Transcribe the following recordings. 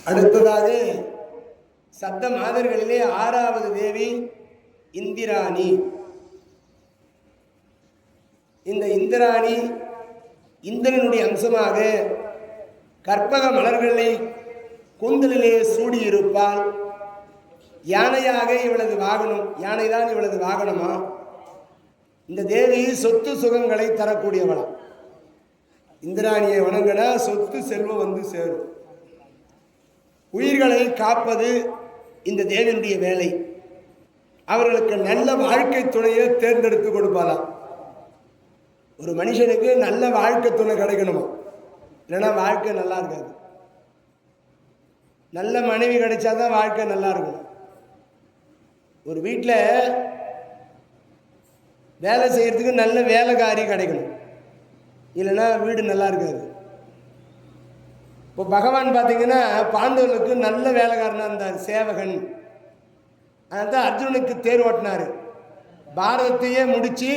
அடுத்ததாக சப்த மாதர்களிலே 6வது தேவி இந்திராணி. இந்த இந்திராணி இந்திரனுடைய அம்சமாக கற்பக மலர்களை கூந்தலிலே சூடியிருப்பாள். யானையாக இவளது வாகனம், யானைதான் இவளது வாகனமா. இந்த தேவி சொத்து சுகங்களை தரக்கூடியவளா. இந்திராணியை வணங்கினா சொத்து செல்வம் வந்து சேரும். உயிர்களை காப்பது இந்த தேவியுடைய வேலை. அவர்களுக்கு நல்ல வாழ்க்கை துணையை தேர்ந்தெடுத்து கொடுப்பாளாம். ஒரு மனுஷனுக்கு நல்ல வாழ்க்கை துணை கிடைக்கணுமா, இல்லைன்னா வாழ்க்கை நல்லா இருக்காது. நல்ல மனைவி கிடைச்சாதான் வாழ்க்கை நல்லா இருக்கும். ஒரு வீட்டில் வேலை செய்யறதுக்கு நல்ல வேலைக்காரி கிடைக்கணும், இல்லைன்னா வீடு நல்லா இருக்காது. இப்போ பகவான் பார்த்தீங்கன்னா பாண்டவர்களுக்கு நல்ல வேலைக்காரனாக இருந்தார், சேவகன். அதான் அர்ஜுனனுக்கு தேர் ஓட்டினார். பாரதத்தையே முடித்து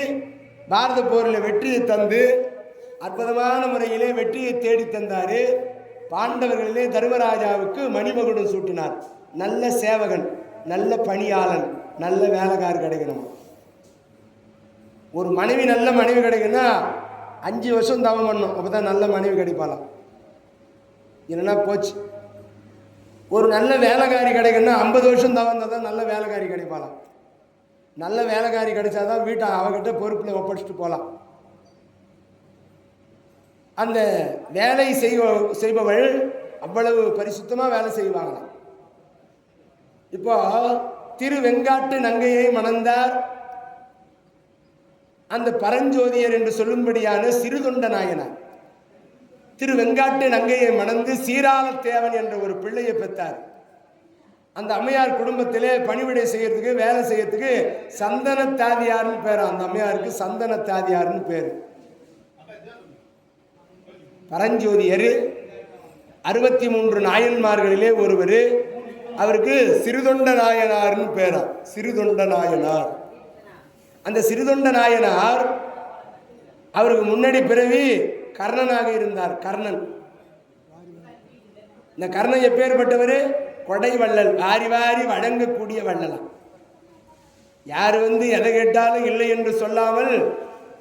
பாரத போரில் வெற்றியை தந்து அற்புதமான முறையிலே வெற்றியை தேடி தந்தார். பாண்டவர்களிலே தர்மராஜாவுக்கு மணிமகுடம் சூட்டினார். நல்ல சேவகன், நல்ல பணியாளன், நல்ல வேலைக்காரர் கிடைக்கணும். ஒரு மனைவி நல்ல மனைவி கிடைக்குன்னா 5 வருஷம் தவம் பண்ணணும், அப்போ தான் நல்ல மனைவி கிடைப்பாளாம், இல்லைன்னா போச்சு. ஒரு நல்ல வேலைக்காரி கிடைக்குன்னா 50 வருஷம் தவம் தான் நல்ல வேலைக்காரி கிடைப்பாளாம். நல்ல வேலைக்காரி கிடைச்சாதான் வீட்டை அவகிட்ட பொறுப்பில் ஒப்படைச்சிட்டு போகலாம். அந்த வேலை செய்பவள் அவ்வளவு பரிசுத்தமாக வேலை செய்வாங்களாம். இப்போ திரு வெங்காட்டு நங்கையை மணந்தார் அந்த பரஞ்சோதியர் என்று சொல்லும்படியான சிறுதொண்ட நாயனார். திரு வெங்காட்டு நங்கையை மணந்து சீராளத்தேவன் என்ற ஒரு பிள்ளையை பெற்றார். அந்த அம்மையார் குடும்பத்திலே பணிவிடை செய்யறதுக்கு வேலை செய்யறதுக்கு சந்தன தாதியார்னு பேர். அந்த அம்மையாருக்கு சந்தன தாதியார்னு பேர். பரஞ்சோதியர் 63 நாயன்மார்களிலே ஒருவர். அவருக்கு சிறுதொண்ட நாயனார்னு பேரா, சிறுதொண்ட நாயனார். அந்த சிறுதொண்ட நாயனார் அவருக்கு முன்னாடி பிறவி கர்ணனாக இருந்தார். கர்ணன். இந்த கர்ணன் எப்பேற்பட்டவர்? கொடை வள்ளல், வாரி வாரி வழங்கக்கூடிய வள்ளலாம். யார் எதை கேட்டாலும் இல்லை என்று சொல்லாமல்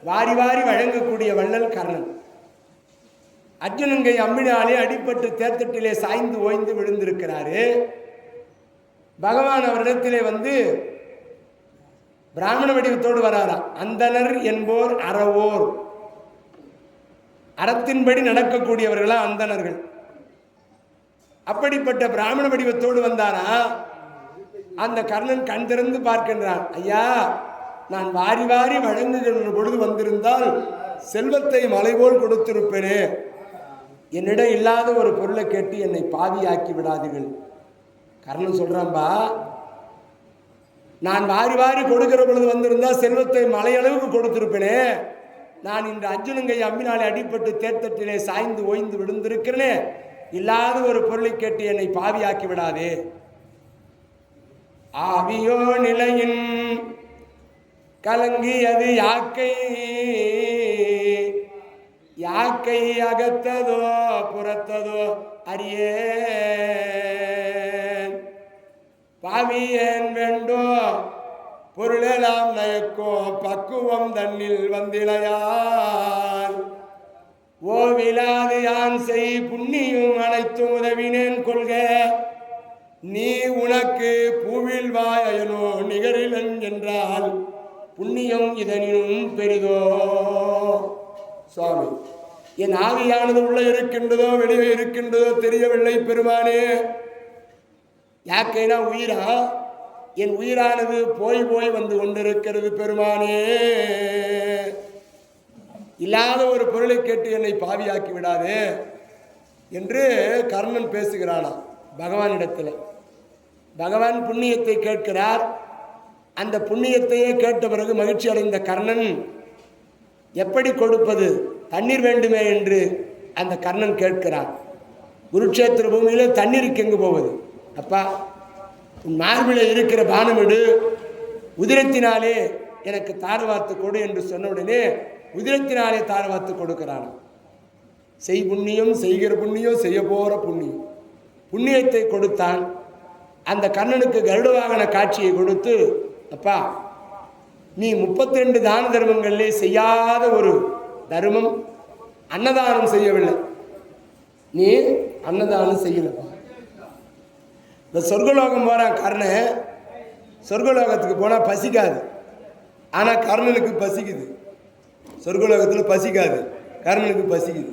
வாரி வாரி வழங்கக்கூடிய வள்ளல் கர்ணன். அர்ஜுனங்கை அம்பினாலே அடிப்பட்டு தேர்தட்டிலே சாய்ந்து ஓய்ந்து விழுந்திருக்கிறாரு. பகவான் அவரிடத்திலே பிராமண வடிவத்தோடு வராராம். அந்தனர் என்போர் அறவோர், அறத்தின்படி நடக்கக்கூடியவர்களா அந்தணர்கள். அப்படிப்பட்ட பிராமண வடிவத்தோடு வந்தாரா. அந்த கர்ணன் கண் திறந்து பார்க்கின்றான். ஐயா, நான் வாரி வாரி வழங்குகின்ற பொழுது வந்திருந்தால் செல்வத்தை மலைபோல் கொடுத்திருப்பேனே. என்னிடம் இல்லாத ஒரு பொருளை கேட்டு என்னை பாதியாக்கி விடாதீர்கள். கர்ணன் சொல்றான்பா, நான் வாரி வாரி கொடுக்கிற பொழுது வந்திருந்தால் செல்வத்தை மலையளவுக்கு கொடுத்திருப்பேனே. நான் இன்று அர்ஜுனங்கை அம்பினாலே அடிப்பட்டு தேர்தட்டிலே சாய்ந்து ஓய்ந்து விழுந்திருக்கிறேனே. இல்லாத ஒரு பொருளை கேட்டு என்னை பாவியாக்கி விடாதே. ஆவியோ நிலையின் கலங்கியது யாக்கை, யாக்கை அகத்ததோ புறத்ததோ அறியே. பாவியேன் வேண்டோ பொருளெல்லாம் நயக்கோ பக்குவம் தன்னில் வந்திலையார். ஓவிலாது யான் செய் புண்ணியும் அனைத்தும் உதவினேன் கொள்க. நீ உனக்கு பூவில் வாயனோ நிகரிலன் என்றால் புண்ணியம் இதனினும் பெரிதோ. சுவாமி, என் ஆவியானது உள்ள இருக்கின்றதோ வெளியே இருக்கின்றதோ தெரியவில்லை பெருமானே. யாக்கைனா உயிரா, என் உயிரானது போய் போய் வந்து கொண்டிருக்கிறது பெருமானே. இல்லாத ஒரு பொருளை கேட்டு என்னை பாவியாக்கி விடாதே என்று கர்ணன் பேசுகிறானா பகவானிடத்தில். பகவான் புண்ணியத்தை கேட்கிறார். அந்த புண்ணியத்தையே கேட்ட பிறகு மகிழ்ச்சி அடைந்த கர்ணன் எப்படி கொடுப்பது, தண்ணீர் வேண்டுமே என்று அந்த கர்ணன் கேட்கிறார். குருட்சேத்திர பூமியில் தண்ணீருக்கு எங்கு போவது? அப்பா, உன் மார்பில் இருக்கிற பானமிடு, உதிரத்தினாலே எனக்கு தாரவாத்து கொடு என்று சொன்ன உடனே உதிரத்தினாலே தாரவாத்து கொடுக்கிறான். செய் புண்ணியம், செய்கிற புண்ணியம், செய்ய போகிற புண்ணியம். புண்ணியத்தை கொடுத்தான். அந்த கண்ணனுக்கு கருட வாகன காட்சியை கொடுத்து, அப்பா நீ 32 தான தர்மங்களிலே செய்யாத ஒரு தர்மம் அன்னதானம் செய்யவில்லை, நீ அன்னதானம் செய்யலப்பா. இந்த சொர்க்கலோகம் போகிறான் கர்ணன். சொர்க்கலோகத்துக்கு போனால் பசிக்காது, ஆனால் கர்ணனுக்கு பசிக்குது. சொர்க்கலோகத்தில் பசிக்காது, கர்ணனுக்கு பசிக்குது.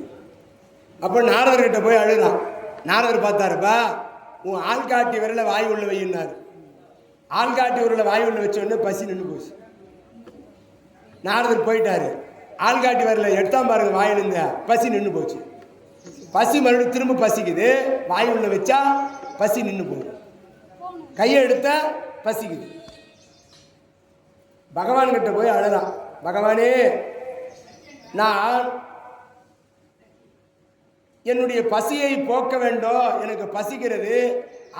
அப்போ நாரதர்கிட்ட போய் அழுகிறான். நாரதர் பார்த்தாருப்பா, உன் ஆள்காட்டி விரல வாய் உள்ள வையினார். ஆள்காட்டி விரல வாய் உள்ள வச்ச உடனே பசி நின்று போச்சு. நாரதர் போயிட்டாரு. ஆள்காட்டி விரல எடுத்தாம் பாருங்க, வாயில் இருந்த பசி நின்று போச்சு. பசி மறுபடியும் திரும்ப பசிக்குது, வாய் உள்ள வச்சா பசி நின்று போகுது, கையை எடுத்தா பசிக்குது. பகவான் கிட்ட போய் அழுறான், பகவானே நான் என்னுடைய பசியை போக்க வேண்டும், எனக்கு பசிக்கிறது.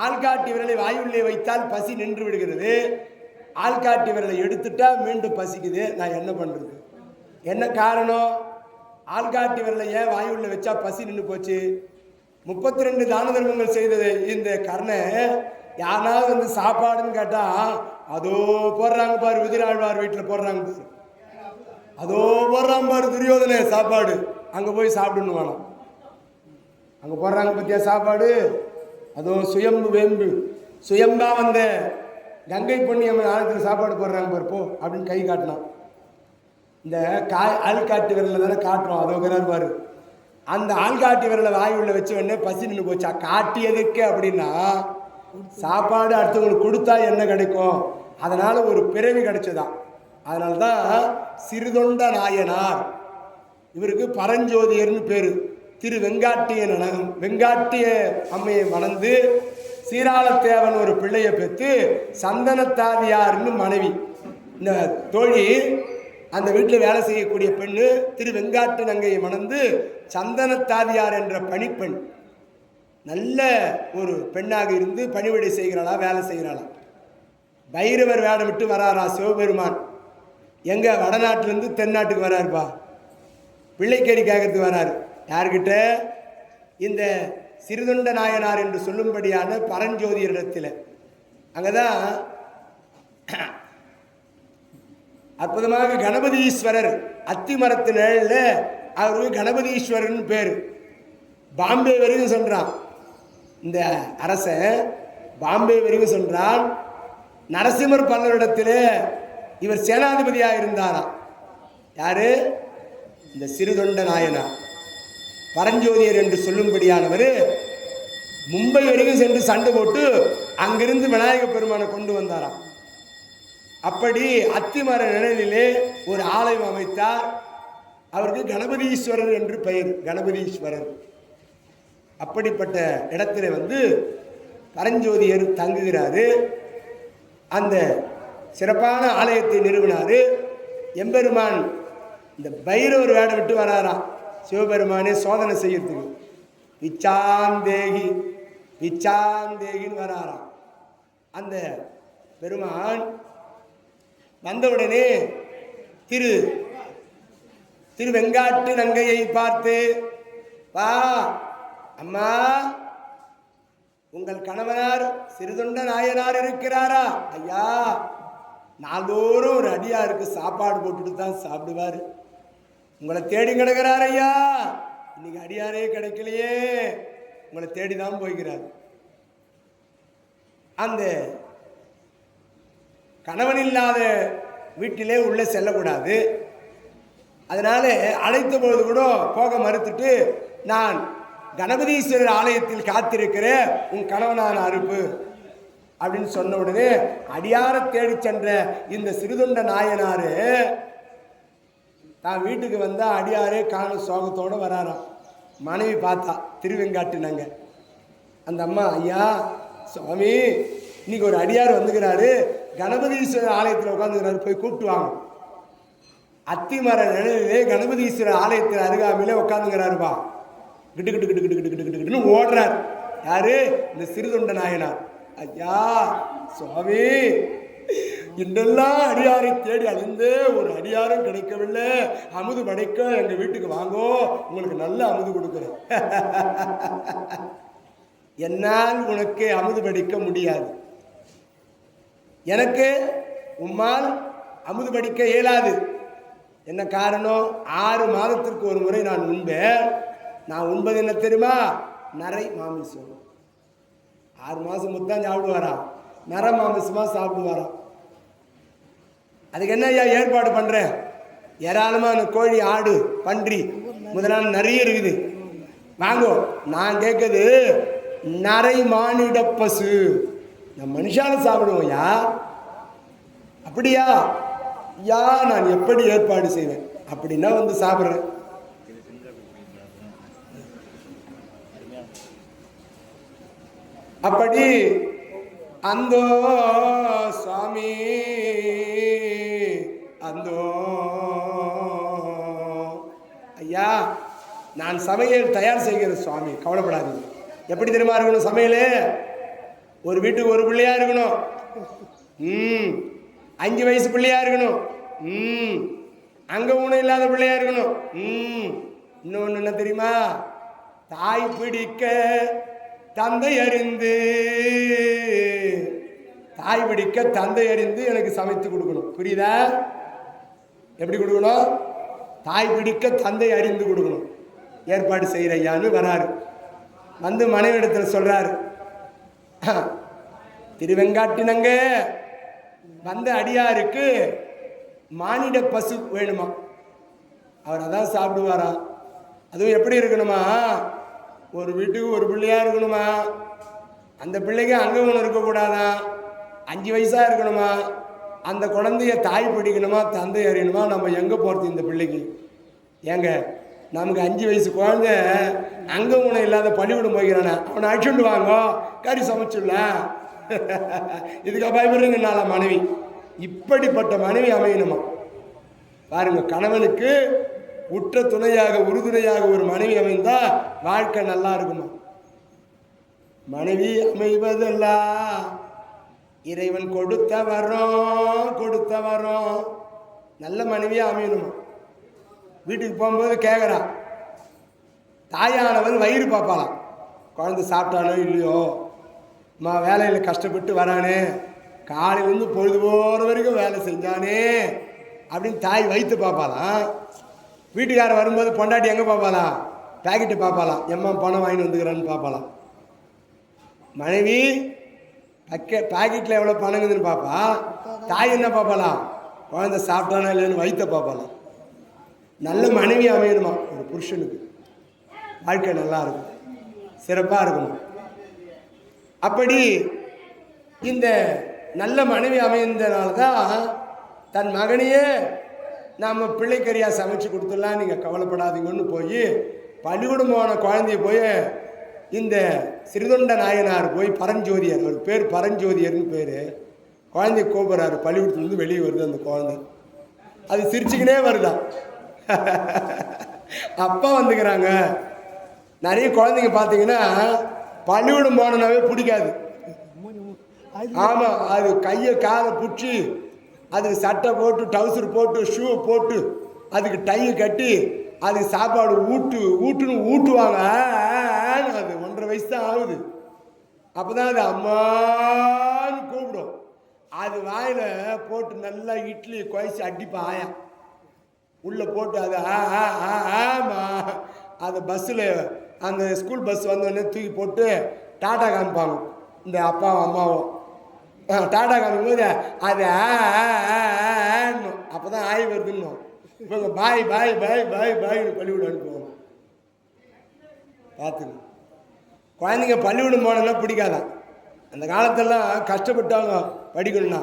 ஆள்காட்டி விரலை வாயுள்ளே வைத்தால் பசி நின்று விடுகிறது, ஆள்காட்டி விரலை எடுத்துட்டா மீண்டும் பசிக்குது, நான் என்ன பண்றது? என்ன காரணம்? ஆள்காட்டி விரலை ஏன் வாயுள்ள வச்சா பசி நின்று போச்சு? 32 தான தர்மங்கள் செய்தது இந்த கர்ணன் யாராவது வந்து சாப்பாடுன்னு கேட்டா அதோ போடுறாங்க பாரு, விதிராழ்வார் வீட்டில் போடுறாங்க பாரு, அதோ போடுறாங்க பாரு துரியோதனை சாப்பாடு, அங்கே போய் சாப்பிடுன்னு வேணாம். அங்கே போடுறாங்க பத்தியா சாப்பாடு, அதோ சுயம்பு வேம்பு சுயம்பா வந்த கங்கை பொன்னியம்மன் ஆழத்தில் சாப்பாடு போடுறாங்க பாரு, போ அப்படின்னு கை காட்டினான். இந்த ஆள்காட்டி விரலில் தானே காட்டுறோம், அதோ இருக்கிறார் பாரு. அந்த ஆள்காட்டி விரலை வாய் உள்ள வச்ச உடனே பசி நின்று போச்சா. காட்டியதுக்கு அப்படின்னா சாப்பாடு அடுத்தவங்களுக்கு கொடுத்தா என்ன கிடைக்கும், அதனால ஒரு பிறவி கிடைச்சதான். அதனால தான் சிறுதொண்ட நாயனார், இவருக்கு பரஞ்சோதியர்னு பேரு. திரு வெங்காட்டிய அம்மையை மணந்து சீராளத்தேவன் ஒரு பிள்ளையை பெற்று சந்தனத்தாதியார்னு மனைவி. இந்த தோழி அந்த வீட்டில் வேலை செய்யக்கூடிய பெண்ணு திரு வெங்காட்டு நங்கையை மணந்து சந்தனத்தாதியார் என்ற பணிப்பெண், நல்ல ஒரு பெண்ணாக இருந்து பணிவிடை செய்கிறாளா, வேலை செய்கிறாளா. பைரவர் வேடமிட்டு வராரா சிவபெருமான். எங்க வடநாட்டிலேருந்து தென்னாட்டுக்கு வராருப்பா, பிள்ளைக்கேரி கேட்கறதுக்கு வராரு. யார்கிட்ட? இந்த சிறுதொண்ட நாயனார் என்று சொல்லும்படியான பரஞ்சோதியரிடத்தில். அங்கதான் அற்புதமாக கணபதீஸ்வரர் அத்தி மரத்து நிழல்ல அவருக்கு கணபதீஸ்வரர்னு பேர். பாம்பே வரைக்கும் சொல்றான் இந்த அரசன், பாம்பே வரைக்கும் சொல்றான். நரசிம்மர் பல்லவரிடத்தில் இவர் சேனாதிபதியாக இருந்தாராம். யாரு? இந்த சிறுதொண்ட நாயனார் பரஞ்சோதியர் என்று சொல்லும்படியானவர் மும்பை வரைக்கும் சென்று சண்டை போட்டு அங்கிருந்து விநாயக பெருமானை கொண்டு வந்தாராம். அப்படி அத்திமர நிழலிலே ஒரு ஆலயம் அமைத்தார். அவருக்கு கணபதீஸ்வரர் என்று பெயர், கணபதீஸ்வரர். அப்படிப்பட்ட இடத்துல வந்து பரஞ்சோதியர் தங்குகிறாரு. அந்த சிறப்பான ஆலயத்தை நிறுவினாரு. எம்பெருமான் இந்த பைரவர் வேடம் விட்டு வராராம் சிவபெருமானே சோதனை செய்யறதுக்கு. பிச்சாந்தேகின்னு வராராம். அந்த பெருமான் வந்தவுடனே திரு வெங்காட்டு நங்கையை பார்த்து, வா அம்மா, உங்கள் கணவனார் சிறுதொண்ட நாயனார் இருக்கிறாரா? ஐயா, நாள்தோறும் ஒரு அடியாருக்கு சாப்பாடு போட்டுட்டு தான் சாப்பிடுவார். உங்களை தேடி கிடக்கிறார் ஐயா, இன்னைக்கு அடியாரே கிடைக்கலையே, உங்களை தேடிதான் போய்கிறார். அந்த கணவன் இல்லாத வீட்டிலே உள்ளே செல்லக்கூடாது. அதனால அழைத்த பொழுது கூட போக மறுத்துட்டு, நான் கணபதீஸ்வரர் ஆலயத்தில் காத்திருக்கிற உன் கணவனான அறுப்பு அப்படின்னு சொன்ன உடனே அடியார தேடி சென்ற இந்த சிறுதொண்ட நாயனாரு தான் வீட்டுக்கு வந்தா அடியாரே காணும் சோகத்தோடு வராராம். மனைவி பார்த்தா திருவெங்காட்டு நங்க. அந்த அம்மா, ஐயா சுவாமி, இன்னைக்கு ஒரு அடியார் வந்துக்கிறாரு, கணபதீஸ்வரர் ஆலயத்தில் உட்காந்துக்கிறாரு, போய் கூப்பிட்டு வாங்க. அத்திமர நிழலிலே கணபதீஸ்வரர் ஆலயத்தில் அருகாமையிலே உட்காந்துங்கிறாருப்பா. கிட்டு கிட்டு கிட்டு கிட்டு கிட்டு கிட்டு கிட்டுன்னு ஓடுறார். யாரு? இந்த சிறுதொண்ட நாயனார். ஐயா சுவாமி, இன்னெல்லாம் அடியாரை தேடி அழிந்து ஒரு அடியாரும் கிடைக்கவில்லை, அமுது படைக்க எங்க வீட்டுக்கு வாங்கோ, உங்களுக்கு நல்ல அமுது கொடுக்குறேன். என்னால் உனக்கு அமுது படிக்க முடியாது, எனக்கு உம்மால் அமுது படிக்க இயலாது. என்ன காரணம்? 6 மாதத்திற்கு ஒரு முறை நான் உண்பேன். நான் உண்பது என்ன தெரியுமா? நரை மாமிசம். 6 மாதம் முத்தான் சாப்பிடுவாராம், நர மாமிசமாக சாப்பிடுவாராம். அதுக்கு என்ன ஐயா ஏற்பாடு பண்ணுறேன்? ஏராளமான கோழி, ஆடு, பன்றி முதலான நிறைய இருக்குது, வாங்கோ. நான் கேட்குது நரை மானிட பசு, நான் மனுஷால சாப்பிடுவோம் யா. அப்படியா யா, நான் எப்படி ஏற்பாடு செய்வேன்? அப்படின்னா வந்து சாப்பிட்றேன். அப்படி அந்தோ சுவாமி அந்தோ ஐயா, நான் சமையல் தயார் செய்கிற சுவாமி, கவலைப்படாதீங்க. எப்படி தெரியுமா இருக்கணும் சமையல்? ஒரு வீட்டுக்கு ஒரு பிள்ளையா இருக்கணும். 5 வயசு பிள்ளையா இருக்கணும். அங்க ஊனம் இல்லாத பிள்ளையா இருக்கணும். இன்னொன்னு என்ன தெரியுமா? தாய் பிடிக்க தந்தை அறிந்து, தாய் பிடிக்க தந்தை அறிந்து எனக்கு சமைத்து கொடுக்கணும். புரியுதா? எப்படி கொடுக்கணும்? தாய் பிடிக்க தந்தை அறிந்து கொடுக்கணும். ஏற்பாடு செய்கிற ஐயான்னு வராரு. வந்து மனைவி இடத்துல சொல்றாரு, திருவெங்காட்டினங்க வந்த அடியாருக்கு மானிட பசு வேணுமா? அவர் அதான் சாப்பிடுவாரா? அதுவும் எப்படி இருக்கணுமா? ஒரு வீட்டுக்கு ஒரு பிள்ளையா இருக்கணுமா? அந்த பிள்ளைக்கு அங்கே ஒன்று இருக்கக்கூடாதான். 5 வயசா இருக்கணுமா? அந்த குழந்தைய தாய் பிடிக்கணுமா, தந்தை அறியணுமா? நம்ம எங்கே போகிறது இந்த பிள்ளைக்கு? ஏங்க, நமக்கு 5 வயசு குழந்தை அங்கே உணவு இல்லாத பள்ளிக்கூடம் போகிறானே, அவனை அழிச்சுட்டு வாங்க, கறி சமைச்சுடல. இதுக்கு பயப்படுறீங்க நாளா மனைவி. இப்படிப்பட்ட மனைவி அமையணுமா? பாருங்க, கணவனுக்கு உற்ற துணையாக உறுதுணையாக ஒரு மனைவி அமைந்தா வாழ்க்கை நல்லா இருக்குமா? மனைவி அமைவதெல்லாம் இறைவன் கொடுத்த வரோம். நல்ல மனைவியா அமையணுமா? வீட்டுக்கு போகும்போது கேட்குறா, தாயானவள் வயிறு பார்ப்பாளாம். குழந்தை சாப்பிட்டானோ இல்லையோ, அம்மா வேலையில் கஷ்டப்பட்டு வரானே, காலையிலேருந்து பொழுது போகிற வரைக்கும் வேலை செஞ்சானே அப்படின்னு தாய் வயிற்று பார்ப்பாளாம். வீட்டுக்காரர் வரும்போது பொண்டாட்டி எங்கே பார்ப்பாளாம்? பேக்கெட்டு பார்ப்பாளாம், எம்மா பணம் வாங்கிட்டு வந்துக்கிறான்னு பார்ப்பாளாம். மனைவி பேக்கெட்டில் எவ்வளோ பணங்குதுன்னு பார்ப்பா. தாய் என்ன பார்ப்பாளாம்? குழந்தை சாப்பிட்டானா இல்லைன்னு வயிற்ற பார்ப்பாளாம். நல்ல மனைவி அமையணுமா ஒரு புருஷனுக்கு? வாழ்க்கை நல்லா இருக்கும், சிறப்பாக இருக்கணும். அப்படி இந்த நல்ல மனைவி அமைந்தனால தான் தன் மகனையே நாம் பிள்ளைக்கறியாக சமைச்சு கொடுத்துடலாம், நீங்கள் கவலைப்படாதீங்கன்னு போய் பள்ளிக்கூடம் போன குழந்தைய போய் இந்த சிறுதொண்ட நாயனார் போய் பரஞ்சோதியர், ஒரு பேர் பரஞ்சோதியர்னு பேர், குழந்தைய கூப்பிட்றாரு. பள்ளிக்கூடத்துலேருந்து வெளியே வருது அந்த குழந்தை, அது சிரிச்சுக்கினே வருதான். அப்பா வந்துக்கிறாங்க. நிறைய குழந்தைங்க பார்த்தீங்கன்னா பள்ளிக்கூடம் போனனாவே பிடிக்காது. ஆமாம், அது கையை காலை பிடிச்சி அதுக்கு சட்டை போட்டு, டவுசர் போட்டு, ஷூ போட்டு, அதுக்கு டை கட்டி, அதுக்கு சாப்பாடு ஊட்டுன்னு ஊட்டுவாங்க. அது 1.5 வயசு தான் ஆகுது. அப்போ தான் அது அம்மான்னு கூப்பிடும். அது வாயில் போட்டு நல்லா இட்லி குழச்சி அடிப்பா ஆயா உள்ளே போட்டு, அது ஆமா அந்த பஸ்ஸில் அந்த ஸ்கூல் பஸ் வந்தோடனே தூக்கி போட்டு டாட்டா காமிப்பாங்க. இந்த அப்பாவும் அம்மாவும் டாட்டா காமிக்கும்போது அது அப்போ தான் ஆய் வருதுன்னு இவங்க பாய் பாய் பாய் பாய் பாய்னு பள்ளிக்கூடம் அனுப்புவாங்க. பார்த்துங்க, குழந்தைங்க பள்ளிக்கூடம் போனோன்னா பிடிக்காதான். அந்த காலத்தெல்லாம் கஷ்டப்பட்டாங்க படிக்கணும்னா,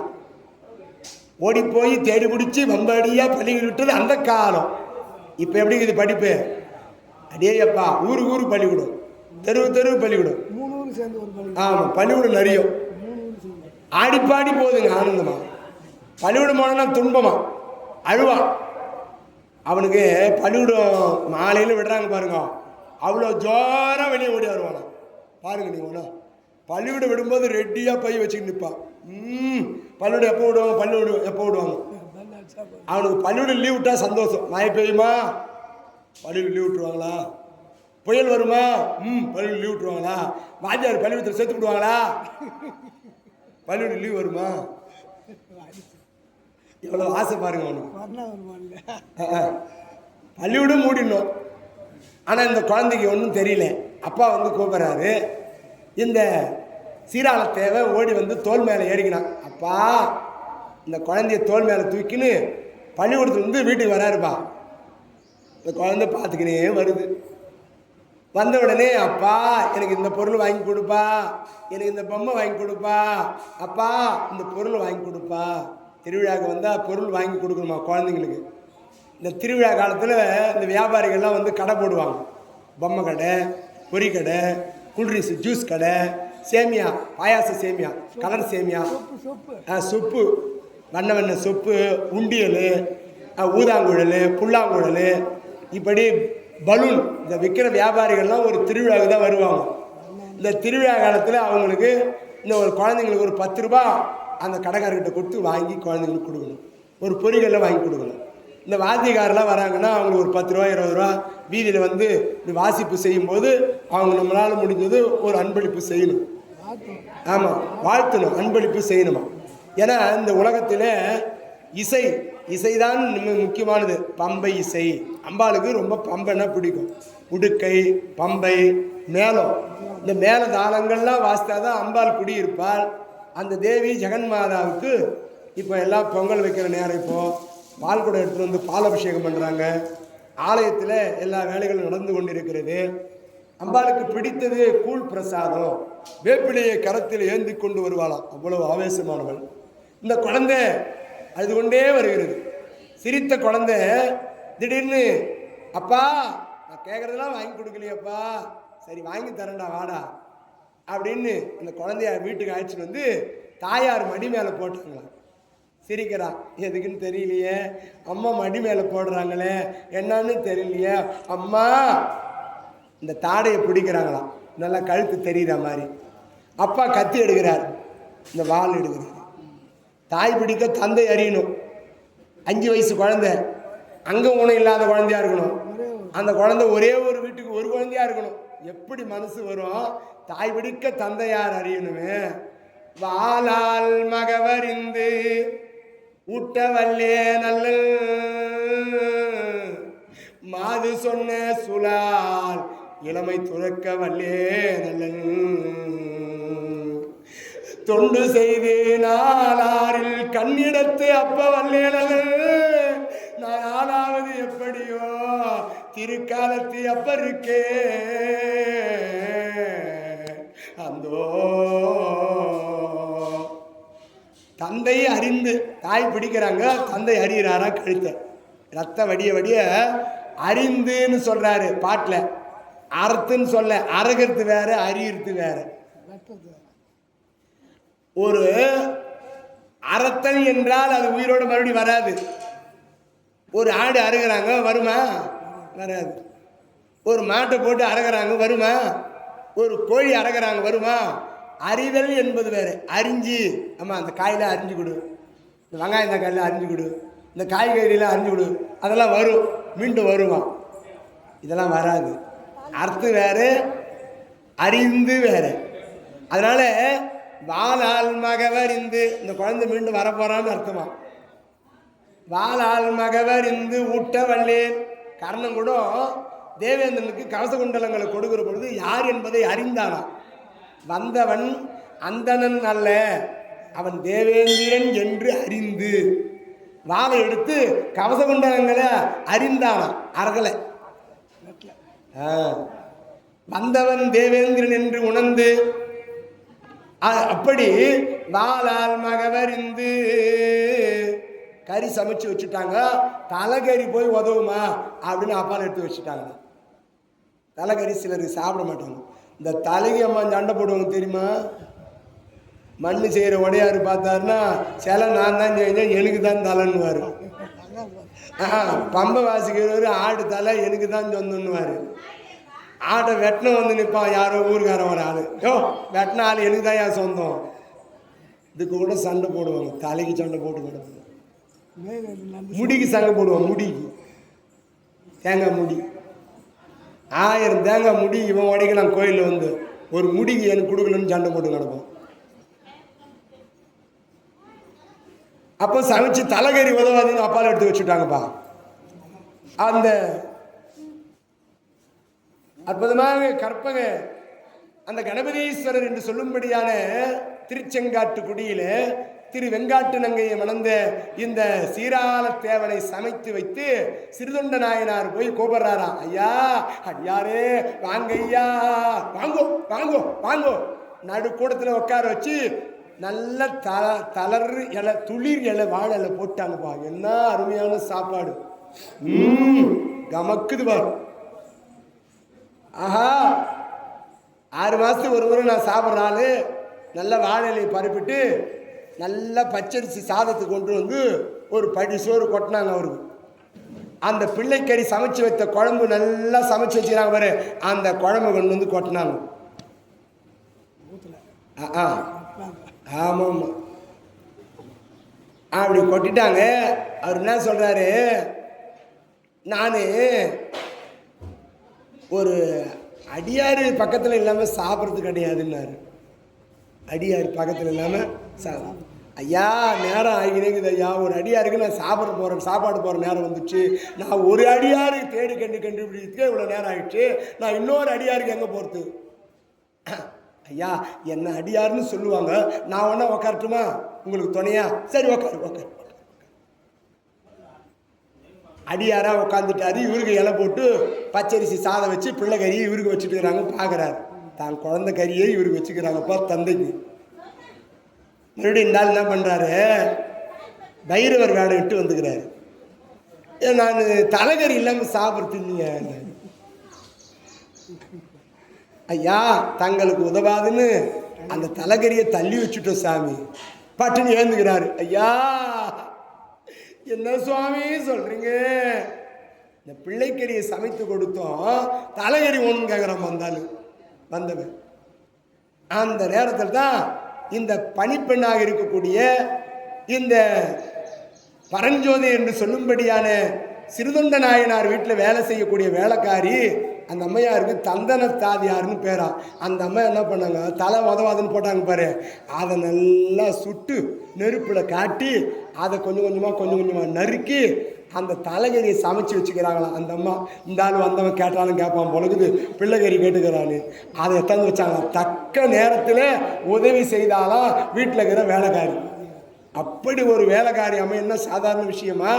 ஓடி போய் தேடி பிடிச்சி வம்படியாக பள்ளிக்கூடம் விட்டது அந்த காலம். இப்போ எப்படி இருக்குது படிப்பு? அடேயப்பா, ஊருக்கு பள்ளிக்கூடம், தெருவு பள்ளிக்கூடம், 3 ஊர் சேர்ந்து ஒரு பள்ளிக்கூடம். ஆமாம், பள்ளிக்கூடம் நிறைய ஆடிப்பாடி போகுதுங்க ஆனந்தமா. பள்ளிக்கூடம் போனோன்னா துன்பமா அழுவான். அவனுக்கு பள்ளிக்கூடம் மாலையில் விடுறாங்க பாருங்க, அவ்வளோ ஜோராக வெளியே ஓடி வருவானா பாருங்க. நீ ஒன்றா பள்ளிக்கூடம் விடும்போது ரெட்டியாக பை வச்சுக்கிட்டு நிற்பான். பள்ளிக்கூடம் எப்போ விடுவாங்க, பள்ளிக்கூடம் எப்போ விடுவாங்க. அவனுக்கு பள்ளிக்கூடம் லீவ் விட்டால் சந்தோஷம். மழை பெய்யுமா, பள்ளிக்கூடம் லீவ் விட்டுருவாங்களா, புயல் வருமா? பள்ளியில் லீவ் விட்டுருவாங்களா? வாத்தியார் பள்ளிக்கூடத்தில் சேர்த்து விடுவாங்களா? பள்ளிக்கூட லீவ் வருமா? எவ்வளோ ஆசை பாருங்க அவனுக்கு. பள்ளிக்கூடம் மூடிடணும். ஆனால் இந்த குழந்தைக்கு ஒன்றும் தெரியல. அப்பா வந்து கூப்பிட்றாரு. இந்த சீராள தேவை ஓடி வந்து தோல் மேலே ஏறிக்கினான். அப்பா, இந்த குழந்தைய தோல் மேலே தூக்கின்னு பள்ளிக்கூடத்துலேருந்து வீட்டுக்கு வராருப்பா. இந்த குழந்தை பார்த்துக்கினே வருது. வந்த உடனே, அப்பா எனக்கு இந்த பொருள் வாங்கி கொடுப்பா, எனக்கு இந்த பொம்மை வாங்கி கொடுப்பா, அப்பா இந்த பொருள் வாங்கி கொடுப்பா. திருவிழாவுக்கு வந்தால் பொருள் வாங்கி கொடுக்கணுமா குழந்தைங்களுக்கு. இந்த திருவிழா காலத்தில் இந்த வியாபாரிகள்லாம் வந்து கடை போடுவாங்க. பொம்மை கடை, பொறி கடை, கூல்ட்ரிங்க்ஸ் ஜூஸ் கடை, சேமியா, பாயாச சேமியா, கலர் சேமியா, சொப்பு, வண்ண வண்ண சொப்பு, உண்டியல், ஊதாங்குழல், புல்லாங்குழல், இப்படி பலூன் இந்த விற்கிற வியாபாரிகள்லாம் ஒரு திருவிழாவுக்கு தான் வருவாங்க. இந்த திருவிழா காலத்தில் அவங்களுக்கு இந்த ஒரு குழந்தைங்களுக்கு ஒரு 10 ரூபா அந்த கடைக்காரர்கிட்ட கொடுத்து வாங்கி குழந்தைங்களுக்கு கொடுக்கணும். ஒரு பொறிகளில் வாங்கி கொடுக்கணும். இந்த வாத்தியக்காரெலாம் வராங்கன்னா அவங்களுக்கு ஒரு 10 ரூபா 20 ரூபா வீதியில் வந்து இந்த வாசிப்பு செய்யும்போது அவங்க நம்மளால் முடிஞ்சது ஒரு அன்பளிப்பு செய்யணும். ஆமாம், வாழ்த்தணும், அன்பளிப்பு செய்யணுமா. ஏன்னா இந்த உலகத்தில் இசைதான் முக்கியமானது. பம்பை இசை அம்பாளுக்கு ரொம்ப பம்பைன்னா பிடிக்கும். உடுக்கை, பம்பை, மேளம், இந்த மேல தாளங்கள்லாம் வாசித்தா தான் அம்பாள் குடியிருப்பாள். அந்த தேவி ஜெகன்மாதாவுக்கு இப்போ எல்லாம் பொங்கல் வைக்கிற நேரம், இப்போது பால் கூட எடுத்துகிட்டு வந்து பால் அபிஷேகம் பண்ணுறாங்க. ஆலயத்தில் எல்லா வேலைகளும் நடந்து கொண்டிருக்கிறது. அம்பாளுக்கு பிடித்தது கூழ் பிரசாதம். வேப்பிலையை கரத்தில் ஏந்தி கொண்டு வருவாளாம். அவ்வளவு ஆவேசமானவள். இந்த குழந்தை அழுது கொண்டே வருகிறது. சிரித்த குழந்தை திடீர்னு, அப்பா நான் கேட்குறதெல்லாம் வாங்கி கொடுக்கலையப்பா, சரி வாங்கி தரேன்டா வாடா அப்படின்னு அந்த குழந்தைய வீட்டுக்கு அழைச்சிட்டு வந்து தாயார் மடி மேலே போட்டாங்களாம். சிரிக்கிறான். எதுக்குன்னு தெரியலையே, அம்மா மடி மேலே போடுறாங்களே, என்னன்னு தெரியலையே. அம்மா இந்த தாடையை பிடிக்கிறாங்களாம், நல்லா கழுத்து தெரிகிற மாதிரி. அப்பா கத்தி எடுக்கிறார், இந்த வால் எடுக்கிறார். தாய் பிடிக்க தந்தை அறியணும். 5 வயசு குழந்தை, அங்கே ஊனம் இல்லாத குழந்தையா இருக்கணும். அந்த குழந்தை ஒரே ஒரு வீட்டுக்கு ஒரு குழந்தையா இருக்கணும். எப்படி மனசு வரும்? தாய் பிடிக்க தந்தையார் அறியணுமே. வாளால் மகவறிந்து ஊட்டவல்லே நல்ல மாது சொன்ன சுலால் இளமை துறக்க வல்லே நல்ல தொண்டு செய்து நாளாரில் கண்ணிடத்து அப்ப வல்லே நல்ல நான் ஆளாவது எப்படியோ திருக்காலத்து அப்ப இருக்கே அந்தோ. தந்தை அறிந்து தாய் பிடிக்கிறாங்க, தந்தை அறிகிறாரா கழுத்த, ரத்த வடிய வடிய அறிந்துன்னு சொல்றாரு பாட்டில். அறத்துன்னு சொல்ல, அறகிறது வேற, அறியறது வேற. ஒரு அறத்தல் என்றால் அது உயிரோடு மறுபடியும் வராது. ஒரு ஆடு அறுகிறாங்க, வருமா? வராது. ஒரு மாட்டை போட்டு அறகிறாங்க, வருமா? ஒரு கோழி அறகிறாங்க, வருமா? அறிதல் என்பது வேறு. அறிஞ்சு, ஆமாம் அந்த காயெல்லாம் அரிஞ்சு கொடு, இந்த வெங்காயம் தக்காளிலாம் அரிஞ்சு கொடு, இந்த காய்கறியெல்லாம் அரிஞ்சு கொடு, அதெல்லாம் வரும், மீண்டும் வருவான். இதெல்லாம் வராது. அர்த்தம் வேறு, அறிந்து வேறு. அதனால் வாளால் மகவறிந்து, இந்த குழந்தை மீண்டும் வரப்போறான்னு அர்த்தமா. வாளால் மகவறிந்து ஊட்ட வல்லேன். கர்ணன் கூட தேவேந்திரனுக்கு கவச குண்டலங்களை கொடுக்கிற பொழுது யார் என்பதை அறிந்தானா. வந்தவன் அந்தணன் அல்ல, அவன் தேவேந்திரன் என்று அறிந்து வாளை எடுத்து கவச குண்டலங்களை அறிந்தானா, அறகலை. வந்தவன் தேவேந்திரன் என்று உணர்ந்து, அப்படி வாளால் மகவறிந்து கறி சமைச்சு வச்சுட்டாங்க. தலைக்கறி போய் உதவுமா அப்படின்னு அப்பால் எடுத்து வச்சுட்டாங்க. தலைக்கறி சிலருக்கு சாப்பிட மாட்டாங்க. இந்த தலைக்கு அம்மா சண்டை போடுவாங்க தெரியுமா. மண்ணு செய்கிற உடையாரு பார்த்தாருன்னா சில நான் தான் செஞ்சேன், எனக்கு தான் தலைன்னுவார். பம்பை வாசிக்கிறவர் ஆடு தலை எனக்கு தான் சொந்தன்னுவார். ஆட்டை வெட்டின வந்து நிற்பான் யாரோ ஊருக்காரன் ஒரு ஆள், யோ வெட்டின ஆள் எனக்கு தான் என் சொந்தம். இதுக்கு கூட சண்டை போடுவாங்க. தலைக்கு சண்டை போட்டு கிடப்பாங்க. முடிக்கு சண்டை போடுவாங்க. முடிக்கு தேங்காய் முடி. 1000 தேங்காய் முடி இவன் உடைக்கலாம் கோயிலில் வந்து, ஒரு முடிக்கு எனக்கு கொடுக்கலன்னு சண்டை போட்டு கிடப்போம். அப்போ சமைச்சு தலைகறி உதவாதுன்னு அப்பால் எடுத்து வச்சுட்டாங்கப்பா. அந்த அற்புதமாக கற்பக அந்த கணபதீஸ்வரர் என்று சொல்லும்படியான திருச்செங்காட்டு குடியில திரு வெங்காட்டு நங்கையை மணந்த இந்த சீராள தேவனை சமைத்து வைத்து சிறுதொண்ட நாயனார் போய் கூப்பிடுறாரா, ஐயா ஐயாரே வாங்க ஐயா, வாங்கோ வாங்கோ வாங்கோ. நடுக்கூடத்தில் உட்கார வச்சு நல்ல தளர் இலை, துளிர் இலை, வாழை இலை போட்டாங்கப்பா. என்ன அருமையான சாப்பாடு, கமக்குது பாரு. ஆஹா, 6 மாதத்துக்கு ஒரு முறை நான் சாப்பிட்ற ஆள் நல்ல வாழை இலையை பரப்பிட்டு நல்லா பச்சரிசி சாதத்தை கொண்டு வந்து ஒரு படி சோறு கொட்டினாங்க அவருக்கு. அந்த பிள்ளைக்கறி சமைச்சு வைத்த குழம்பு நல்லா சமைச்சு வச்சுக்கிறாங்க பாரு, அந்த குழம்பு கொண்டு வந்து கொட்டினாங்க. ஆமாம், அப்படி கொட்டிட்டாங்க. அவர் என்ன சொல்கிறாரு, நான் ஒரு அடியார் பக்கத்தில் இல்லாமல் சாப்பிட்றது கிடையாதுன்னாரு. அடியார் பக்கத்தில் இல்லாமல் ஐயா நேரம் ஆகினேங்குது ஐயா, ஒரு அடியாருக்கு நான் சாப்பாடு போகிற நேரம் வந்துச்சு. நான் ஒரு அடியாருக்கு தேடி கண்டுபிடிக்கிறதுக்கே இவ்வளோ நேரம் ஆகிடுச்சு. நான் இன்னொரு அடியாருக்கு எங்கே போகிறது? ஐயா என்ன அடியாருன்னு சொல்லுவாங்க, நான் ஒன்றா உக்காரட்டுமா உங்களுக்கு துணையா? சரி உக்காரு. அடியாராக உட்காந்துட்டாரு. இவருக்கு இலை போட்டு பச்சரிசி சாதம் வச்சு பிள்ளை கறியை இவருக்கு வச்சுட்டு இருக்கிறாங்க. பார்க்குறாரு, தான் குழந்தை கறியை இவருக்கு வச்சுக்கிறாங்கப்பா தந்தைக்கு. மறுபடியும் இந்த ஆள் என்ன பண்ணுறாரு, பைரவர் வேடம் விட்டு வந்துக்கிறாரு. நான் தலைகறி இல்லாமல் சாப்பிட்றது இல்லைங்க ஐயா, தங்களுக்கு உதவாதுன்னு அந்த தலைகறியை தள்ளி வச்சுட்டோம் சாமி. பட்டுன்னு ஏந்துக்கிறாரு. ஐயா என்ன சுவாமி சொல்றீங்க, இந்த பிள்ளைக்கறியை சமைத்து கொடுத்தோம், தலைகறி ஒன்று கேட்குறான் வந்தவன். அந்த நேரத்தில் தான் இந்த பணிப்பெண்ணாக இருக்கக்கூடிய இந்த பரஞ்சோதி என்று சொல்லும்படியான சிறுதொண்ட நாயனார் வீட்டில் வேலை செய்யக்கூடிய வேலைக்காரி, அந்த அம்மையாருக்கு தந்தனத்தாதியாருன்னு பேரா. அந்த அம்மா என்ன பண்ணாங்க, தலை உதவாதுன்னு போட்டாங்க பாரு, அதை நல்லா சுட்டு நெருப்பில் காட்டி அதை கொஞ்சம் கொஞ்சமாக நறுக்கி அந்த தலைகறியை சமைச்சு வச்சுக்கிறாங்களாம் அந்த அம்மா. இந்த ஆள் வந்தவன் கேட்டாலும் கேட்பான் பொழுது, பிள்ளைகறி கேட்டுக்கிறான்னு அதை எத்தாந்து வச்சாங்களாம். தக்க நேரத்தில் உதவி செய்தாலாம் வீட்டில் இருக்கிற வேலைக்காரி. அப்படி ஒரு வேலைக்காரி அம்மா என்ன சாதாரண விஷயமா?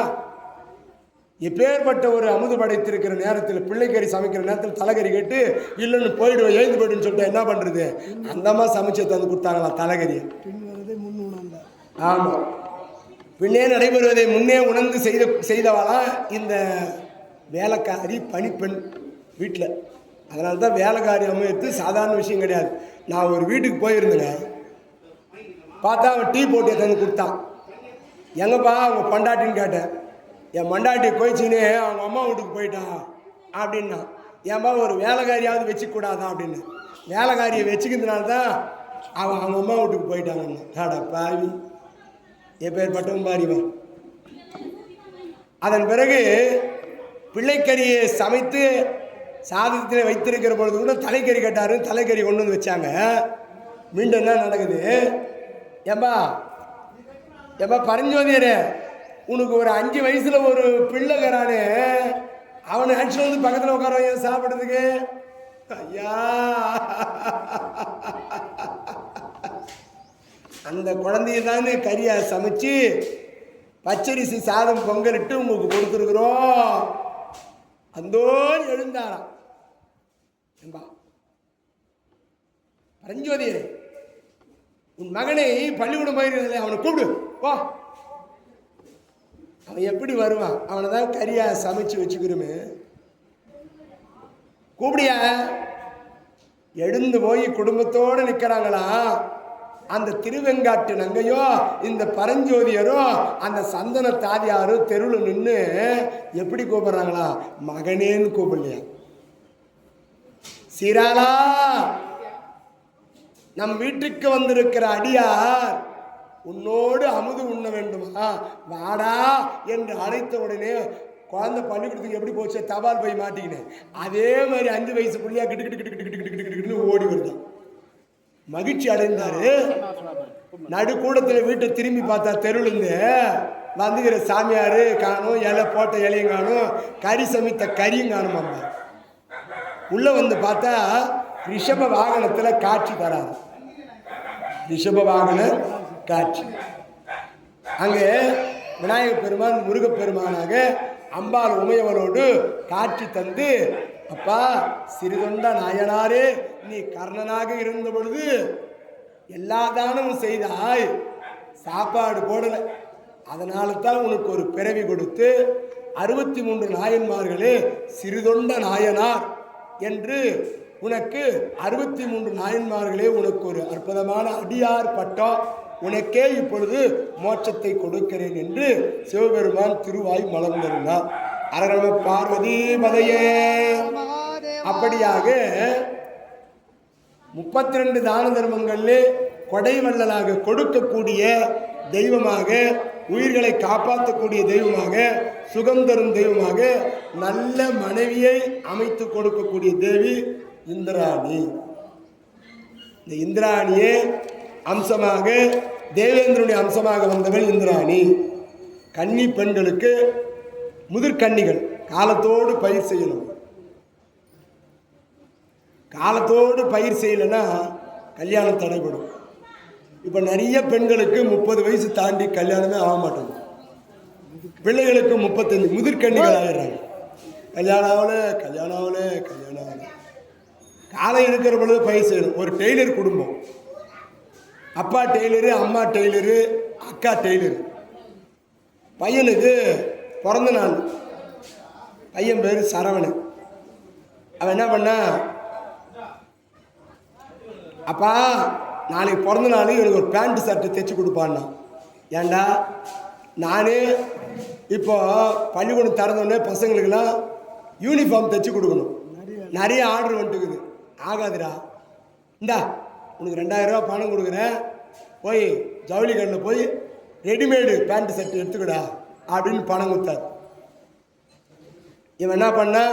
எப்பேற்பட்ட ஒரு அமுது படைத்திருக்கிற நேரத்தில், பிள்ளைக்கறி சமைக்கிற நேரத்தில் தலைகறி கேட்டு இல்லைன்னு போயிடுவோம், எழுந்து போய்டுன்னு சொல்லிட்டு என்ன பண்ணுறது, அந்த அம்மா சமைச்சு தந்து கொடுத்தாங்களாம் தலைகறியை. ஆமாம், பின்னே நடைபெறுவதை முன்னே உணர்ந்து செய்தவாளாம் இந்த வேலைக்காரி பணிப்பெண் வீட்டில். அதனால தான் வேலைக்காரி அமைத்து சாதாரண விஷயம் கிடையாது. நான் ஒரு வீட்டுக்கு போயிருந்தேங்க, பார்த்தா அவன் டீ போட்டு தந்து கொடுத்தான். எங்கப்பா அவங்க பண்டாட்டின்னு கேட்டேன். என் மண்டாட்டி கோயிச்சின்னு அவங்க அம்மா வீட்டுக்கு போயிட்டான் அப்படின்னா. ஏன்பா ஒரு வேலைக்காரியாவது வச்சுக்கூடாதான் அப்படின்னு. வேலைக்காரியை வச்சுக்கிறதுனால தான் அவங்க அம்மா வீட்டுக்கு போயிட்டாங்கன்னு. ஆடா பாவி, எப்பேற்பட்டவன் பாரிவா. அதன் பிறகு பிள்ளைக்கறியை சமைத்து சாதத்தில் வைத்திருக்கிற பொழுது கூட தலைக்கறி கேட்டாரு, தலைக்கறி கொண்டு வந்து வச்சாங்க. மீண்டும் என்ன நடக்குது, ஏம்பா பரஞ்சோதியரே, உனக்கு ஒரு 5 வயசுல ஒரு பிள்ளைக்கிறானே, அவனை ஆக்சுவலாக வந்து பக்கத்தில் உட்கார சாப்பிட்றதுக்கு. ஐயா அந்த குழந்தைய தானே கறியை சமைச்சு பச்சரிசி சாதம் பொங்கலிட்டு உங்களுக்கு கொடுத்துருக்குறோம். அந்தோடு எழுந்தாராம். என்பா பரஞ்சோதியே, உன் மகனை பள்ளிக்கூடம் போயிருந்தே, அவனை கூப்பிடு வா. அவன் எப்படி வருவான்? அவனை தான் கறியா சமைச்சு வச்சுக்கிறோமே, கூப்பிடியா. எழுந்து போய் குடும்பத்தோடு நிற்கிறாங்களா அந்த திருவெங்காட்டு நங்கையோ இந்த பரஞ்சோதியரோ அந்த சந்தன தாதியாரும் தெருவில் நின்று எப்படி கூப்பிடுறாங்களா, மகனேன்னு கூப்பிடலையா. சீராளா, நம் வீட்டுக்கு வந்திருக்கிற அடியார் உன்னோடு அமுது உண்ண வேண்டுமா, வாடா என்று அழைத்த உடனே குழந்தை பள்ளிக்கூடத்துக்கு எப்படி போச்சு தபால் போய் மாட்டிக்கினேன், அதே மாதிரி 5 வயசு பிள்ளையா கிட்டு கிட்டு கிட்டு கிட்டு கிட்டு கிட்டு கிட்டு ஓடி வருதான். மகிழ்ச்சி அடைந்தாரு. நடுக்கூடத்தில் வீட்டை திரும்பி பார்த்தா தெருவிலிருந்து வந்துக்கிற சாமியார் காணும், இலை போட்ட இலையும் காணும், கறி சமைத்த கறியும் காணும். அம்மா உள்ள வந்து பார்த்தா ரிஷப வாகனத்தில் காட்சி தராது. ரிஷப வாகன காட்சி. அங்கே விநாயகப் பெருமான் முருகப்பெருமானாக அம்பாள் உமையவரோடு காட்சி தந்து, அப்பா சிறுதொண்ட நாயனாரே, நீ கர்ணனாக இருந்த பொழுது எல்லா தானமும் செய்தாய், சாப்பாடு போடலை, அதனால தான் உனக்கு ஒரு பிறவி கொடுத்து 63 நாயன்மார்களே சிறுதொண்ட நாயனார் என்று உனக்கு 63 நாயன்மார்களே உனக்கு ஒரு அற்புதமான அடியார் பட்டம், உனக்கே இப்பொழுது மோட்சத்தை கொடுக்கிறேன் என்று சிவபெருமான் திருவாய் மலர்ந்திருந்தார். அரகண பார்வதி பதையே. அப்படியாக 32 தான தர்மங்களிலே கொடை வள்ளலாக கொடுக்கக்கூடிய தெய்வமாக, உயிர்களை காப்பாற்றக்கூடிய தெய்வமாக, சுகம் தரும் தெய்வமாக, நல்ல மனைவியை அமைத்து கொடுக்கக்கூடிய தேவி இந்திராணி. இந்த இந்திராணியே அம்சமாக, தேவேந்திரனுடைய அம்சமாக வந்தவள் இந்திராணி. கன்னி பெண்களுக்கு முதிர்கன்னிகள் காலத்தோடு பயிர் செய்யணும். காலத்தோடு பயிர் செய்யலைன்னா கல்யாணம் தடைபடும். இப்போ நிறைய பெண்களுக்கு 30 வயசு தாண்டி கல்யாணமே ஆக மாட்டாங்க. பிள்ளைகளுக்கு 35 முதிர்கன்னிகள் ஆகிடுறாங்க. கல்யாணம் ஆகலை, கல்யாணம் ஆகலை, கல்யாணம் ஆகலை. காலம் இருக்கிற பொழுது பயிர் செய்யணும். ஒரு டெய்லர் குடும்பம், அப்பா டெய்லரு, அம்மா டெய்லரு, அக்கா டெய்லரு. பையனுக்கு பிறந்த நாள், பையன் பேர் சரவணன். அவன் என்ன பண்ணா, அப்பா நாளைக்கு பிறந்த நாள் எனக்கு ஒரு பேண்ட் ஷர்ட்டு தைச்சி கொடுப்பான்னா. ஏண்டா, நானே இப்போ பள்ளிக்கூடம் திறந்தோடனே பசங்களுக்கெல்லாம் யூனிஃபார்ம் தைச்சி கொடுக்கணும், நிறைய ஆர்டர் வந்துட்டுக்குது, ஆகாதுடா, இந்தா உனக்கு 2000 ரூபா பணம் கொடுக்குறேன், போய் ஜவுளி கடையில் போய் ரெடிமேடு பேண்ட் ஷர்ட் எடுத்துக்கடா அப்படின்னு பணம் கொடுத்தார். இவன் என்ன பண்ணா,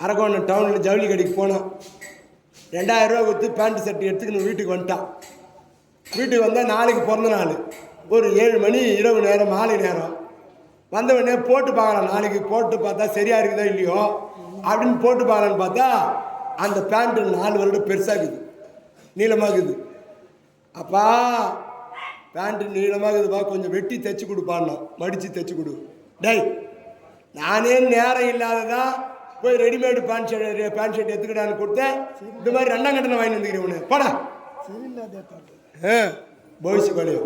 அரக்கோணம் டவுனில் ஜவுளி கடைக்கு போனான். 2000 ரூபா கொடுத்து பேண்ட் ஷர்ட் எடுத்துக்கணும் வீட்டுக்கு வந்துட்டான். வீட்டுக்கு வந்தால் நாளைக்கு பிறந்த நாள், ஒரு 7 மணி இரவு நேரம், மாலை நேரம். வந்தவொடனே போட்டு பார்க்கலாம், நாளைக்கு போட்டு பார்த்தா சரியாக இருக்குதா இல்லையோ அப்படின்னு போட்டு பார்க்கலான்னு பார்த்தா அந்த பேண்ட்டு 4 வருடம் பெருசாகுது, நீளமாகுது. அப்பா பேண்ட்டு நீளமாகுதுப்பா, கொஞ்சம் வெட்டி தைச்சி கொடுப்பான்னா, மடித்து தைச்சி கொடு. டேய், நானே நேரம் இல்லாததான் போய் ரெடிமேடு பேண்ட் ஷர்ட் எடுத்துக்கிட்டான்னு கொடுத்தேன், இந்த மாதிரி 2ஆம் கட்டணம் வாங்கி வந்துக்கிறேன் உன்னை, போடா போய்ஸ் கொலையோ.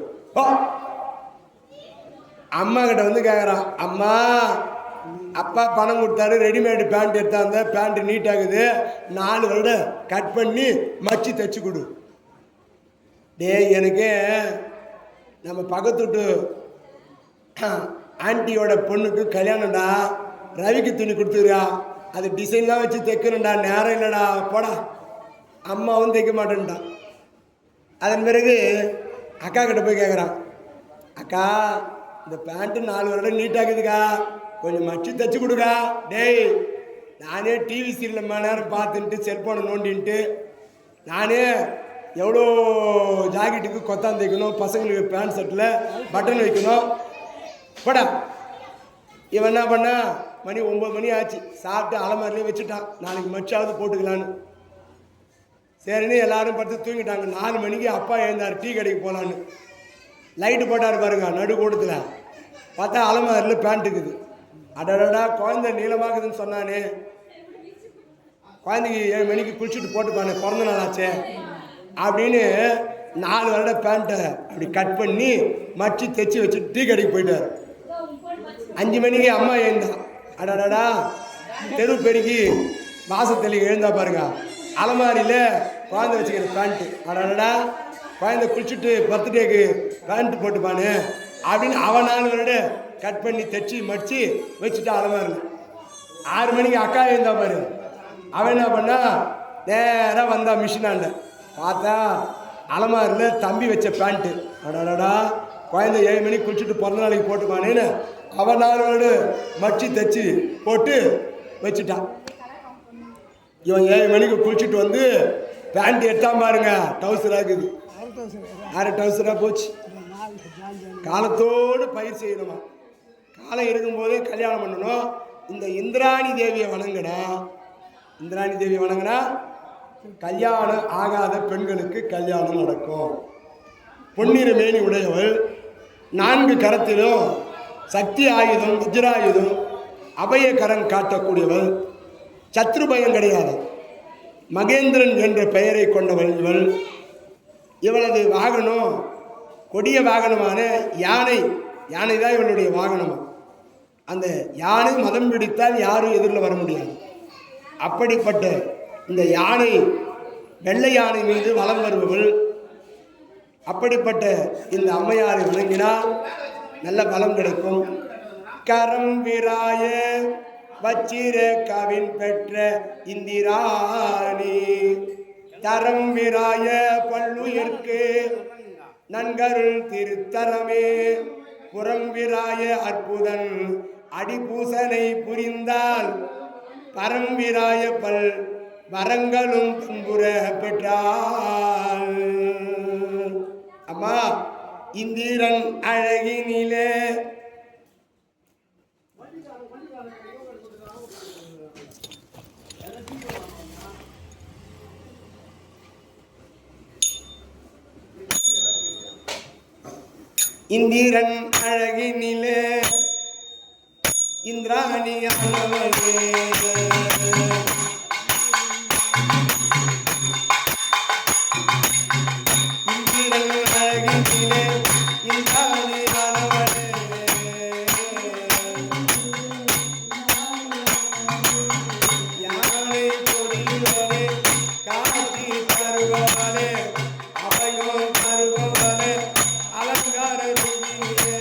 அம்மா கிட்ட வந்து கேட்குறான், அம்மா அப்பா பணம் கொடுத்தாரு, ரெடிமேடு பேண்ட் எடுத்தாந்த பேண்ட் நீட்டாகுது, 4 வருடம் கட் பண்ணி மச்சி தைச்சி கொடு. டே, எனக்கு நம்ம பக்கத்து வீட்டு ஆண்டியோட பொண்ணுக்கு கல்யாணம்டா, ரவிக்கு துணி கொடுத்துருக்கா, அது டிசைன்லாம் வச்சு தைக்கணும்டா, நேரம் இல்லைடா, போடா. அம்மாவும் தைக்க மாட்டேன்ட்டான். அதன் பிறகு அக்கா கிட்ட போய் கேட்குறான், அக்கா இந்த பேண்ட்டு 4 வருடம் நீட்டாக்குதுக்கா, கொஞ்சம் மச்சி தைச்சி கொடுக்கா. டேய், நானே டிவி சீரியல் நேரம் பார்த்துட்டு செல்ஃபோனை நோண்டின்ட்டு நானே எவ்வளோ ஜாக்கெட்டுக்கு கொத்தான் தைக்கணும், பசங்களுக்கு பேண்ட் ஷர்ட்டில் பட்டன் வைக்கணும், போடா. இவன் என்ன பண்ணா, மணி 9 மணி ஆச்சு, சாப்பிட்டு அலமாரிலே வச்சுட்டான், நாளைக்கு மச்சாவது போட்டுக்கலான்னு. சரின்னு எல்லாரும் படுத்து தூங்கிட்டாங்க. 4 மணிக்கு அப்பா எழுந்தார், டீ கடைக்கு போகலான்னு. லைட்டு போட்டார் பாருங்க நடுக்கூடத்தில், பார்த்தா அலமாரியில் பேண்ட் இருக்குது. அடடா, குழந்தை நீளமாகுதுன்னு சொன்னானே, குழந்தைக்கு 7 மணிக்கு குளிச்சுட்டு போட்டுப்பானே, பிறந்த நாள் ஆச்சே அப்படின்னு 4 வருடம் பேண்ட்டை அப்படி கட் பண்ணி மச்சி தைச்சி வச்சுட்டு டீ கடைக்கு போயிட்டார். 5 மணிக்கு அம்மா எழுந்தான். அடடா, தெரு பெருக்கி வாசத்தள்ளிக்கு எழுந்தா பாருங்க, அலமாரியில் குழந்தை வச்சுக்கிற பேண்ட்டு. அடடா, குழந்தை குளிச்சுட்டு பர்த்டேக்கு பேண்ட்டு போட்டுப்பானு அப்படின்னு அவன் 4 வருடம் கட் பண்ணி தைச்சி மடித்து வச்சுட்டு அலமாரில். 6 மணிக்கு அக்கா எழுந்தா பாரு, அவன் என்ன பண்ணா, நேராக வந்தா மிஷினாண்ட, பார்த்தா அலமாரியில் தம்பி வச்ச பேண்ட்டு. அடடா, குழந்தை 7 மணிக்கு குளிச்சுட்டு பிறந்த நாளைக்கு போட்டுப்பானேன்னு அவனாலோடு மச்சி தச்சு போட்டு வச்சுட்டான். இவன் 7 மணிக்கு குளிச்சுட்டு வந்து பேண்ட் எடுத்தான் பாருங்க, டவுசராக இருக்குது, அரை டவுசராக போச்சு. காலத்தோடு பயிர் செய்யணுமா, காலம் இருக்கும்போதே கல்யாணம் பண்ணணும். இந்த இந்திராணி தேவியை வணங்கினா கல்யாணம் ஆகாத பெண்களுக்கு கல்யாணம் நடக்கும். பொன்னிற மேனி உடையவள், 4 கரத்திலும் சக்தி ஆயுதம் வஜ்ராயுதம் அபயகரம் காட்டக்கூடியவள், சத்ருபயம் கிடையாது, மகேந்திரன் என்ற பெயரை கொண்டவள் இவள். இவளது வாகனம் கொடிய வாகனமான யானை தான் இவளுடைய வாகனம். அந்த யானை மதம் பிடித்தால் யாரும் எதிரில் வர முடியாது. அப்படிப்பட்ட இந்த யானை, வெள்ளை யானை மீது வலம் வருபவள். அப்படிப்பட்ட இந்த அம்மையாரை வணங்கினால் நல்ல பலம் கிடைக்கும். கரம் விராய வச்சிர கவின் பெற்ற இந்திராணி, தரம் விராய பல்லுயிர்க்கு நன்கருள் திருத்தரமே, புறம் விராய அற்புதன் அடிபூசனை புரிந்தால் பரம்பிராய பல் வரங்களும் துன்புற பெற்றாள். அம்மா இந்திரன் அழகினிலே இந்திரன் அழகினிலே இந்திராணியானவளே, இந்திரன் அழகினிலே இந்திராணியானவளே, யானை கொடியோனே காட்சி தருபவளே, அவையோன் தருபவளே, அலங்கார ரூபினியே,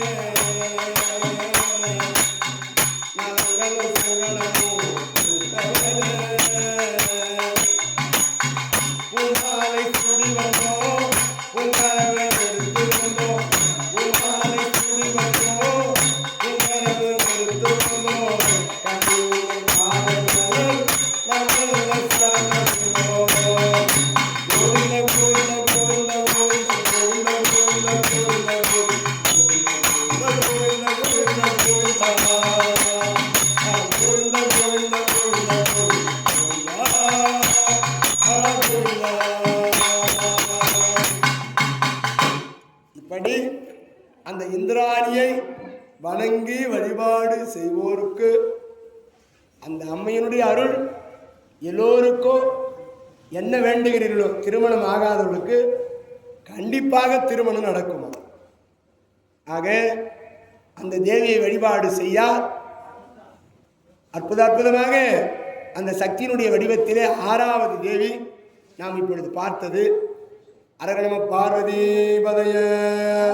பூமாலை சுடி வந்தோம், பூங்கரவை எடுத்து வந்தோம், பூமாலை சுடி வந்தோம், பூங்கரவை எடுத்து வந்தோம், கண்ணூர் காவல் நாங்கள் சரணம் கோவிந்த கோவிந்த கோவிந்த கோவிந்த கோவிந்த கோவிந்த கோவிந்த இப்படி அந்த இந்திராணியை வணங்கி வழிபாடு செய்வோருக்கு அந்த அம்மையினுடைய அருள் எல்லோருக்கும் என்ன வேண்டுகிறீர்களோ, திருமணம் ஆகாதவர்களுக்கு கண்டிப்பாக திருமணம் நடக்குமா. ஆக அந்த தேவியை வழிபாடு செய்ய அற்புதமாக அந்த சக்தியினுடைய வடிவத்திலே 6வது தேவி நாம் இப்பொழுது பார்த்தது. அரகணம பார்வதி பதய.